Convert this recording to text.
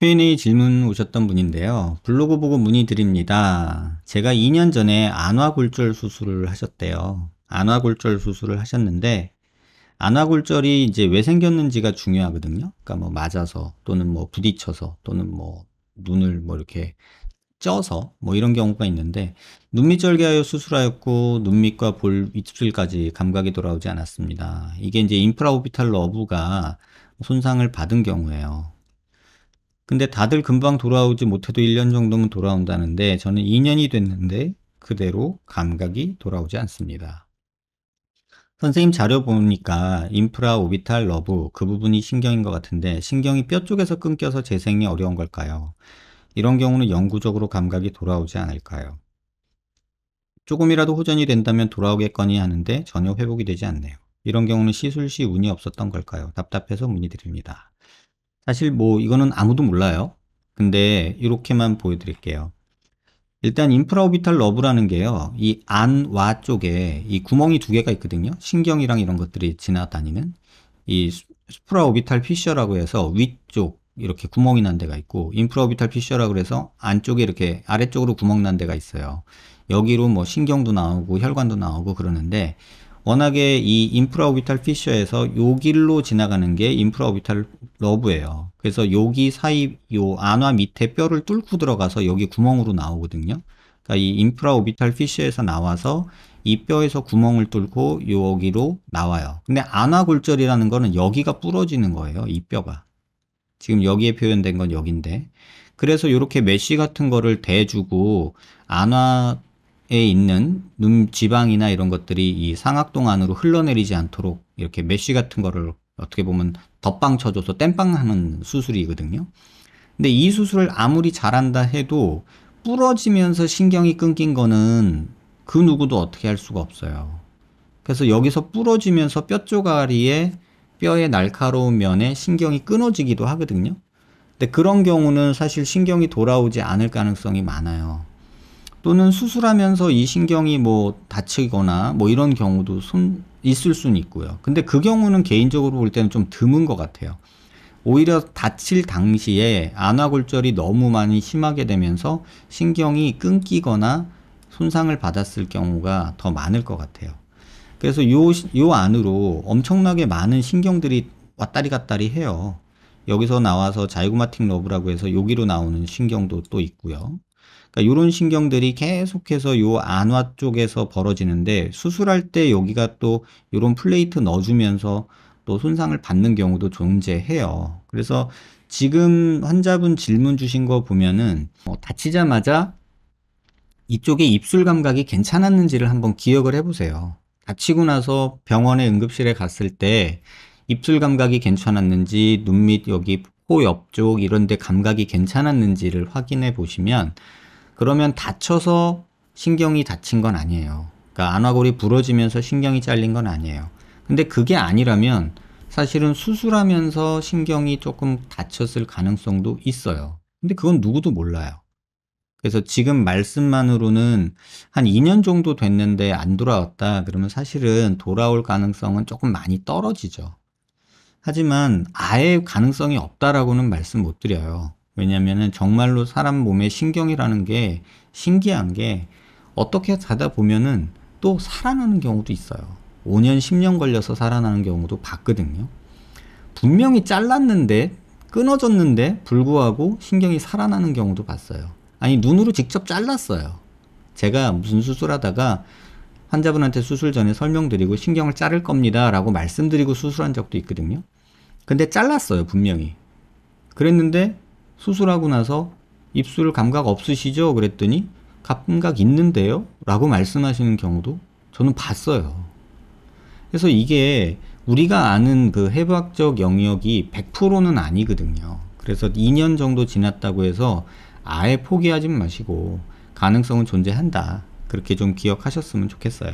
Q&A 질문 오셨던 분인데요. 블로그 보고 문의드립니다. 제가 2년 전에 안화골절 수술을 하셨대요. 안화골절 수술을 하셨는데, 안화골절이 이제 왜 생겼는지가 중요하거든요. 그러니까 뭐 맞아서, 또는 뭐 부딪혀서, 또는 뭐 눈을 뭐 이렇게 쪄서, 뭐 이런 경우가 있는데, 눈밑절개하여 수술하였고, 눈밑과 볼 입술까지 감각이 돌아오지 않았습니다. 이게 이제 인프라오비탈 러브가 손상을 받은 경우예요. 근데 다들 금방 돌아오지 못해도 1년 정도면 돌아온다는데 저는 2년이 됐는데 그대로 감각이 돌아오지 않습니다. 선생님 자료 보니까 인프라 오비탈 러브 그 부분이 신경인 것 같은데 신경이 뼈 쪽에서 끊겨서 재생이 어려운 걸까요? 이런 경우는 영구적으로 감각이 돌아오지 않을까요? 조금이라도 호전이 된다면 돌아오겠거니 하는데 전혀 회복이 되지 않네요. 이런 경우는 시술 시 운이 없었던 걸까요? 답답해서 문의드립니다. 사실 뭐 이거는 아무도 몰라요. 근데 이렇게만 보여드릴게요. 일단 인프라오비탈 러브라는 게요. 이 안와 쪽에 이 구멍이 두 개가 있거든요. 신경이랑 이런 것들이 지나다니는 이 수프라오비탈 피셔라고 해서 위쪽 이렇게 구멍이 난 데가 있고 인프라오비탈 피셔라고 해서 안쪽에 이렇게 아래쪽으로 구멍 난 데가 있어요. 여기로 뭐 신경도 나오고 혈관도 나오고 그러는데 워낙에 이 인프라오비탈 피셔에서 요 길로 지나가는 게 인프라오비탈 러브예요. 그래서 여기 사이 요 안화 밑에 뼈를 뚫고 들어가서 여기 구멍으로 나오거든요. 그러니까 이 인프라오비탈 피셔에서 나와서 이 뼈에서 구멍을 뚫고 여기로 나와요. 근데 안화골절이라는 거는 여기가 부러지는 거예요. 이 뼈가. 지금 여기에 표현된 건 여긴데. 그래서 이렇게 메쉬 같은 거를 대주고 안화에 있는 눈 지방이나 이런 것들이 이 상악동 안으로 흘러내리지 않도록 이렇게 메쉬 같은 거를 어떻게 보면 덧방 쳐줘서 땜빵 하는 수술이거든요. 근데 이 수술을 아무리 잘한다 해도 부러지면서 신경이 끊긴 거는 그 누구도 어떻게 할 수가 없어요. 그래서 여기서 부러지면서 뼈 쪼가리에 뼈의 날카로운 면에 신경이 끊어지기도 하거든요. 근데 그런 경우는 사실 신경이 돌아오지 않을 가능성이 많아요. 또는 수술하면서 이 신경이 뭐 다치거나 뭐 이런 경우도 있을 수는 있고요. 근데 그 경우는 개인적으로 볼 때는 좀 드문 것 같아요. 오히려 다칠 당시에 안화골절이 너무 많이 심하게 되면서 신경이 끊기거나 손상을 받았을 경우가 더 많을 것 같아요. 그래서 요 안으로 엄청나게 많은 신경들이 왔다리 갔다리 해요. 여기서 나와서 자이고마틱 러브라고 해서 여기로 나오는 신경도 또 있고요. 그러니까 이런 신경들이 계속해서 요 안화 쪽에서 벌어지는데 수술할 때 여기가 또 이런 플레이트 넣어주면서 또 손상을 받는 경우도 존재해요. 그래서 지금 환자분 질문 주신 거 보면은 다치자마자 이쪽에 입술 감각이 괜찮았는지를 한번 기억을 해보세요. 다치고 나서 병원에 응급실에 갔을 때 입술 감각이 괜찮았는지 눈 밑 여기 코 옆쪽 이런 데 감각이 괜찮았는지를 확인해 보시면 그러면 다쳐서 신경이 다친 건 아니에요. 그러니까 안화골이 부러지면서 신경이 잘린 건 아니에요. 근데 그게 아니라면 사실은 수술하면서 신경이 조금 다쳤을 가능성도 있어요. 근데 그건 누구도 몰라요. 그래서 지금 말씀만으로는 한 2년 정도 됐는데 안 돌아왔다 그러면 사실은 돌아올 가능성은 조금 많이 떨어지죠. 하지만 아예 가능성이 없다라고는 말씀 못 드려요. 왜냐면은 정말로 사람 몸의 신경이라는 게 신기한 게 어떻게 하다 보면은 또 살아나는 경우도 있어요. 5년, 10년 걸려서 살아나는 경우도 봤거든요. 분명히 잘랐는데 끊어졌는데 불구하고 신경이 살아나는 경우도 봤어요. 아니 눈으로 직접 잘랐어요. 제가 무슨 수술하다가 환자분한테 수술 전에 설명드리고 신경을 자를 겁니다 라고 말씀드리고 수술한 적도 있거든요. 근데 잘랐어요 분명히. 그랬는데 수술하고 나서 입술 감각 없으시죠? 그랬더니 감각 있는데요? 라고 말씀하시는 경우도 저는 봤어요. 그래서 이게 우리가 아는 그 해부학적 영역이 100%는 아니거든요. 그래서 2년 정도 지났다고 해서 아예 포기하지 마시고 가능성은 존재한다. 그렇게 좀 기억하셨으면 좋겠어요.